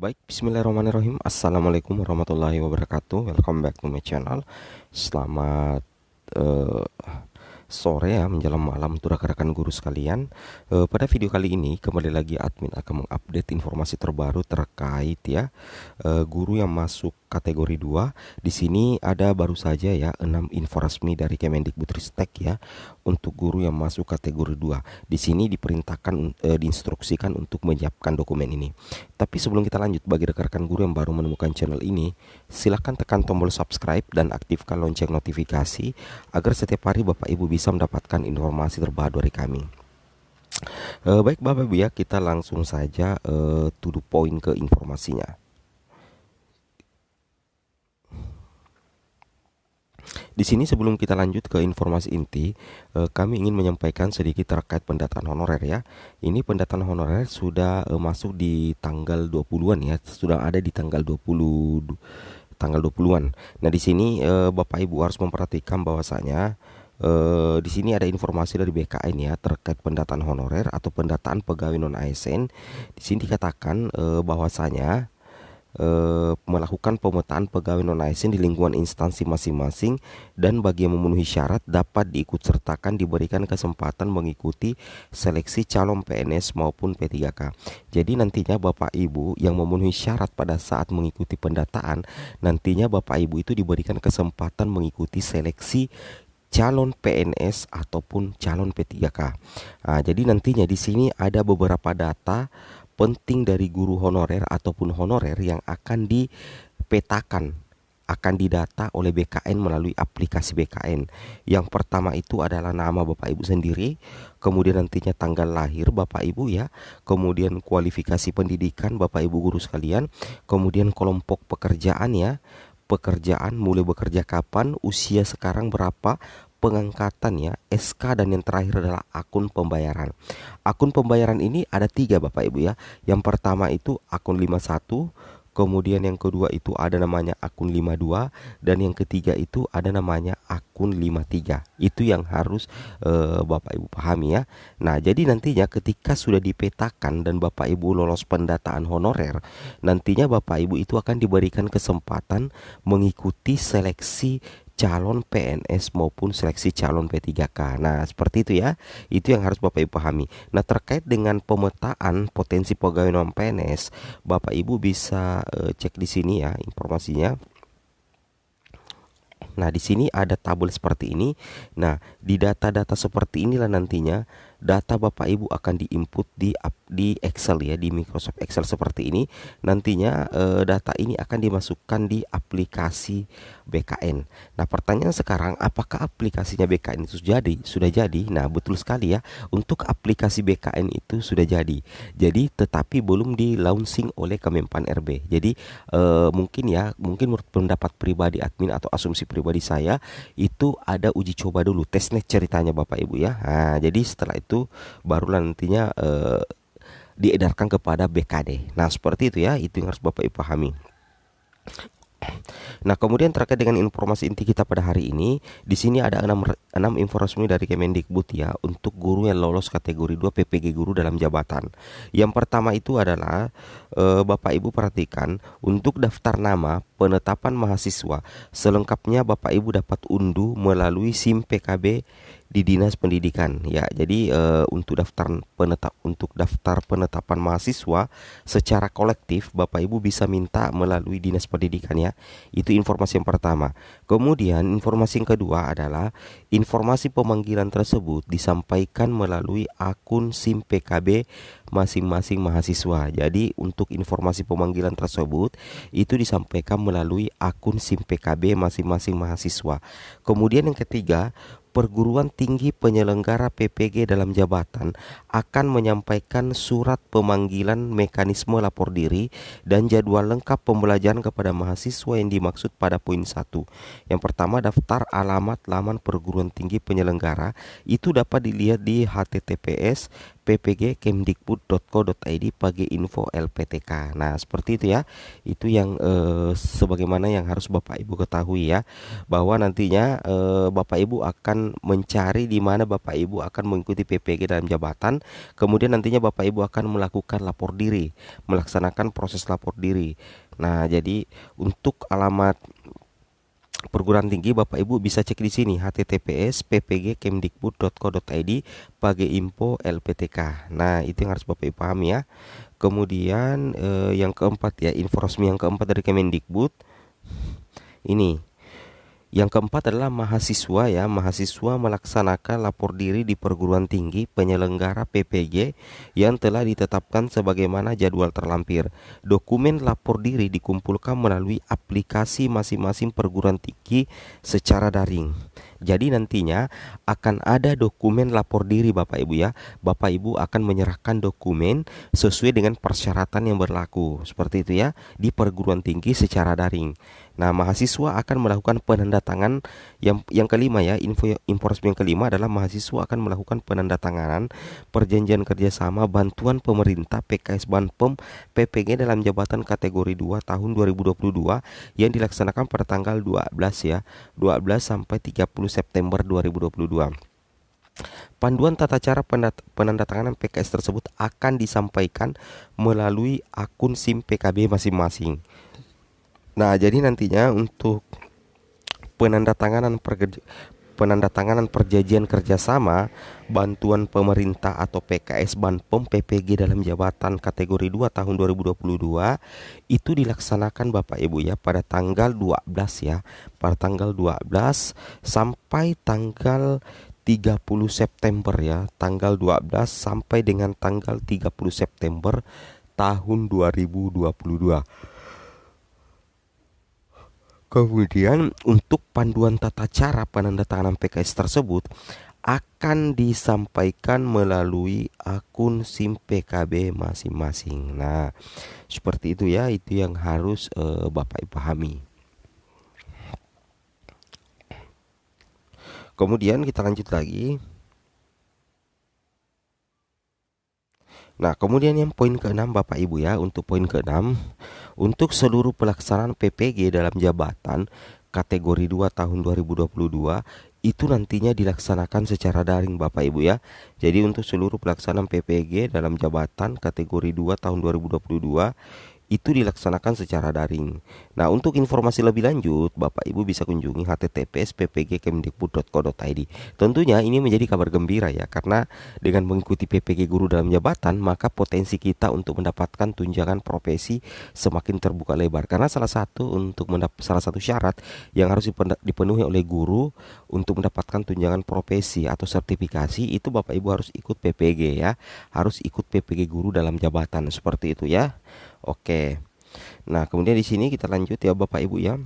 Baik, bismillahirrahmanirrahim. Assalamualaikum warahmatullahi wabarakatuh. Welcome back to my channel. Selamat eh, sore ya, menjelang malam untuk rekan-rekan guru sekalian. Pada video kali ini kembali lagi admin akan mengupdate informasi terbaru terkait ya guru yang masuk kategori 2. Di sini ada baru saja ya 6 info resmi dari Kemendikbudristek ya untuk guru yang masuk kategori 2. Di sini diperintahkan diinstruksikan untuk menyiapkan dokumen ini. Tapi sebelum kita lanjut, bagi rekan-rekan guru yang baru menemukan channel ini, silahkan tekan tombol subscribe dan aktifkan lonceng notifikasi agar setiap hari Bapak Ibu bisa mendapatkan informasi terbaru dari kami. Baik Bapak Ibu ya, kita langsung saja to the point ke informasinya. Di sini sebelum kita lanjut ke informasi inti, kami ingin menyampaikan sedikit terkait pendataan honorer ya. Ini pendataan honorer sudah masuk di tanggal 20-an ya, sudah ada di tanggal 20-an. Nah, di sini Bapak Ibu harus memperhatikan bahwasanya di sini ada informasi dari BKN ya terkait pendataan honorer atau pendataan pegawai non ASN. Di sini dikatakan bahwasanya melakukan pemetaan pegawai non ASN di lingkungan instansi masing-masing, dan bagi yang memenuhi syarat dapat diikutsertakan diberikan kesempatan mengikuti seleksi calon PNS maupun P3K. Jadi nantinya Bapak Ibu yang memenuhi syarat pada saat mengikuti pendataan, nantinya Bapak Ibu itu diberikan kesempatan mengikuti seleksi calon PNS ataupun calon P3K. Nah, jadi nantinya di sini ada beberapa data penting dari guru honorer ataupun honorer yang akan dipetakan, akan didata oleh BKN melalui aplikasi BKN. Yang pertama itu adalah nama Bapak Ibu sendiri, kemudian nantinya tanggal lahir Bapak Ibu ya, kemudian kualifikasi pendidikan Bapak Ibu guru sekalian, kemudian kelompok pekerjaan ya, pekerjaan mulai bekerja kapan, usia sekarang berapa, pengangkatan ya, SK, dan yang terakhir adalah akun pembayaran. Akun pembayaran ini ada 3 Bapak Ibu ya. Yang pertama itu akun 51, kemudian yang kedua itu ada namanya akun 52, dan yang ketiga itu ada namanya akun 53. Itu yang harus Bapak Ibu pahami ya. Nah, jadi nantinya ketika sudah dipetakan dan Bapak Ibu lolos pendataan honorer, nantinya Bapak Ibu itu akan diberikan kesempatan mengikuti seleksi calon PNS maupun seleksi calon P3K. Nah, seperti itu ya. Itu yang harus Bapak Ibu pahami. Nah, terkait dengan pemetaan potensi pegawai non PNS, Bapak Ibu bisa cek di sini ya informasinya. Nah, di sini ada tabel seperti ini. Nah, di data-data seperti inilah nantinya data Bapak Ibu akan diinput di Excel ya, di Microsoft Excel seperti ini. Nantinya data ini akan dimasukkan di aplikasi BKN. Nah, pertanyaan sekarang, apakah aplikasinya BKN itu sudah jadi? Nah, betul sekali ya. Untuk aplikasi BKN itu sudah jadi. Jadi tetapi belum di launching oleh Kemenpan RB. Jadi mungkin menurut pendapat pribadi admin atau asumsi pribadi saya, itu ada uji coba dulu, testnet ceritanya Bapak Ibu ya. Nah, jadi setelah itu barulah nantinya diedarkan kepada BKD. Nah, seperti itu ya, itu yang harus Bapak Ibu pahami. Nah, kemudian terkait dengan informasi inti kita pada hari ini, di sini ada 6 info resmi dari Kemendikbud ya untuk guru yang lolos kategori 2 PPG guru dalam jabatan. Yang pertama itu adalah Bapak Ibu perhatikan, untuk daftar nama penetapan mahasiswa selengkapnya Bapak Ibu dapat unduh melalui SIM PKB di Dinas Pendidikan ya. Jadi untuk daftar penetapan mahasiswa secara kolektif Bapak Ibu bisa minta melalui Dinas Pendidikan ya. Itu informasi yang pertama. Kemudian informasi yang kedua adalah informasi pemanggilan tersebut disampaikan melalui akun SIM PKB masing-masing mahasiswa. Jadi untuk informasi pemanggilan tersebut itu disampaikan melalui akun SIM PKB masing-masing mahasiswa. Kemudian yang ketiga, perguruan tinggi penyelenggara PPG dalam jabatan akan menyampaikan surat pemanggilan mekanisme lapor diri dan jadwal lengkap pembelajaran kepada mahasiswa yang dimaksud pada poin 1. Yang pertama, daftar alamat laman perguruan tinggi penyelenggara itu dapat dilihat di https ppg.kemdikbud.co.id page info LPTK. Nah, seperti itu ya. Itu yang sebagaimana yang harus Bapak Ibu ketahui ya, bahwa nantinya Bapak Ibu akan mencari di mana Bapak Ibu akan mengikuti PPG dalam jabatan. Kemudian nantinya Bapak Ibu akan melakukan lapor diri, melaksanakan proses lapor diri. Nah, jadi untuk alamat perguruan tinggi Bapak Ibu bisa cek di sini https://ppg.kemdikbud.co.id page info LPTK. Nah, itu yang harus Bapak Ibu pahami ya. Kemudian yang keempat ya, info resmi yang keempat dari Kemendikbud ini. Yang keempat adalah mahasiswa ya. Mahasiswa melaksanakan lapor diri di perguruan tinggi penyelenggara PPG yang telah ditetapkan sebagaimana jadwal terlampir. Dokumen lapor diri dikumpulkan melalui aplikasi masing-masing perguruan tinggi secara daring. Jadi nantinya akan ada dokumen lapor diri Bapak Ibu ya. Bapak Ibu akan menyerahkan dokumen sesuai dengan persyaratan yang berlaku. Seperti itu ya, di perguruan tinggi secara daring. Nah, mahasiswa akan melakukan penandatangan yang kelima ya, info resmi yang kelima adalah mahasiswa akan melakukan penandatanganan perjanjian kerjasama bantuan pemerintah PKS Banpem PPG dalam jabatan kategori 2 tahun 2022 yang dilaksanakan pada tanggal 12 ya, 12 sampai 30 September 2022. Panduan tata cara penandatanganan PKS tersebut akan disampaikan melalui akun SIM PKB masing-masing. Nah, jadi nantinya untuk penandatanganan perjanjian kerjasama bantuan pemerintah atau PKS Banpem PPG dalam jabatan kategori 2 tahun 2022 itu dilaksanakan Bapak Ibu ya pada tanggal 12 ya, pada tanggal 12 sampai tanggal 30 September ya, tanggal 12 sampai dengan tanggal 30 September tahun 2022. Kemudian untuk panduan tata cara penandatanganan PKS tersebut akan disampaikan melalui akun SIM PKB masing-masing. Nah, seperti itu ya, itu yang harus Bapak Ibu pahami. Kemudian kita lanjut lagi. Nah, kemudian yang poin ke-6 Bapak Ibu ya, untuk poin ke-6, untuk seluruh pelaksanaan PPG dalam jabatan kategori 2 tahun 2022 itu nantinya dilaksanakan secara daring Bapak Ibu ya. Jadi untuk seluruh pelaksanaan PPG dalam jabatan kategori 2 tahun 2022 itu dilaksanakan secara daring. Nah, untuk informasi lebih lanjut, Bapak Ibu bisa kunjungi https://ppg.kemdikbud.co.id. Tentunya ini menjadi kabar gembira ya, karena dengan mengikuti PPG guru dalam jabatan, maka potensi kita untuk mendapatkan tunjangan profesi semakin terbuka lebar. Karena salah satu syarat yang harus dipenuhi oleh guru untuk mendapatkan tunjangan profesi atau sertifikasi itu Bapak Ibu harus ikut PPG ya, harus ikut PPG guru dalam jabatan, seperti itu ya. Oke. Nah, kemudian di sini kita lanjut ya Bapak Ibu ya.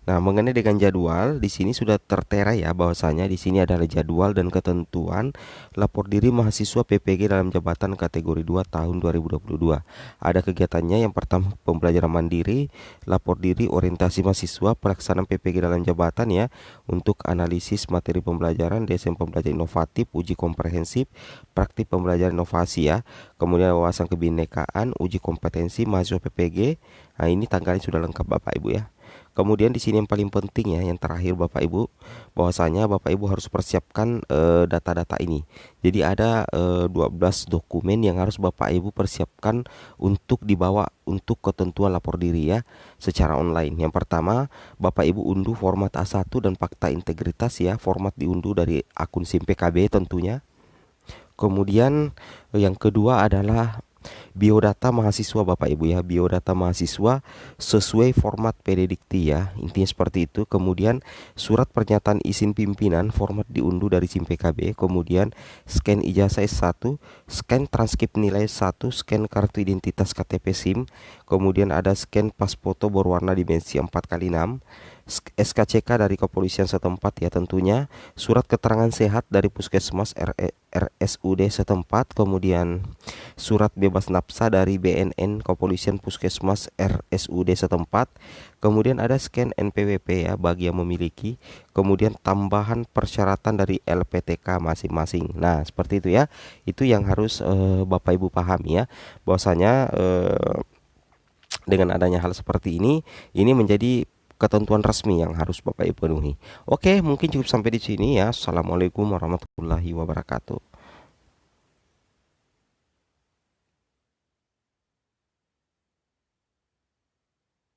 Nah, mengenai dengan jadwal, di sini sudah tertera ya bahwasanya di sini adalah jadwal dan ketentuan lapor diri mahasiswa PPG dalam jabatan kategori 2 tahun 2022. Ada kegiatannya, yang pertama pembelajaran mandiri, lapor diri orientasi mahasiswa, pelaksanaan PPG dalam jabatan ya, untuk analisis materi pembelajaran, desain pembelajaran inovatif, uji komprehensif, praktik pembelajaran inovasi ya. Kemudian wawasan kebinekaan, uji kompetensi mahasiswa PPG. Nah, ini tanggalnya sudah lengkap Bapak Ibu ya. Kemudian di sini yang paling penting ya, yang terakhir Bapak Ibu, bahwasanya Bapak Ibu harus persiapkan data-data ini. Jadi ada 12 dokumen yang harus Bapak Ibu persiapkan untuk dibawa untuk ketentuan lapor diri ya, secara online. Yang pertama, Bapak Ibu unduh format A1 dan fakta integritas ya, format diunduh dari akun SIM PKB tentunya. Kemudian yang kedua adalah biodata mahasiswa Bapak Ibu ya, biodata mahasiswa sesuai format PDDikti ya, intinya seperti itu. Kemudian surat pernyataan izin pimpinan, format diunduh dari SIM PKB. Kemudian scan ijazah S1, scan transkrip nilai 1, scan kartu identitas KTP SIM. Kemudian ada scan pas foto berwarna dimensi 4x6, SKCK dari kepolisian setempat ya tentunya, surat keterangan sehat dari puskesmas RSUD setempat, kemudian surat bebas nafsa dari BNN kepolisian puskesmas RSUD setempat, kemudian ada scan NPWP ya bagi yang memiliki, kemudian tambahan persyaratan dari LPTK masing-masing. Nah, seperti itu ya. Itu yang harus Bapak Ibu pahami ya, bahwasanya dengan adanya hal seperti ini menjadi ketentuan resmi yang harus Bapak Ibu penuhi. Oke, mungkin cukup sampai di sini ya. Assalamualaikum warahmatullahi wabarakatuh.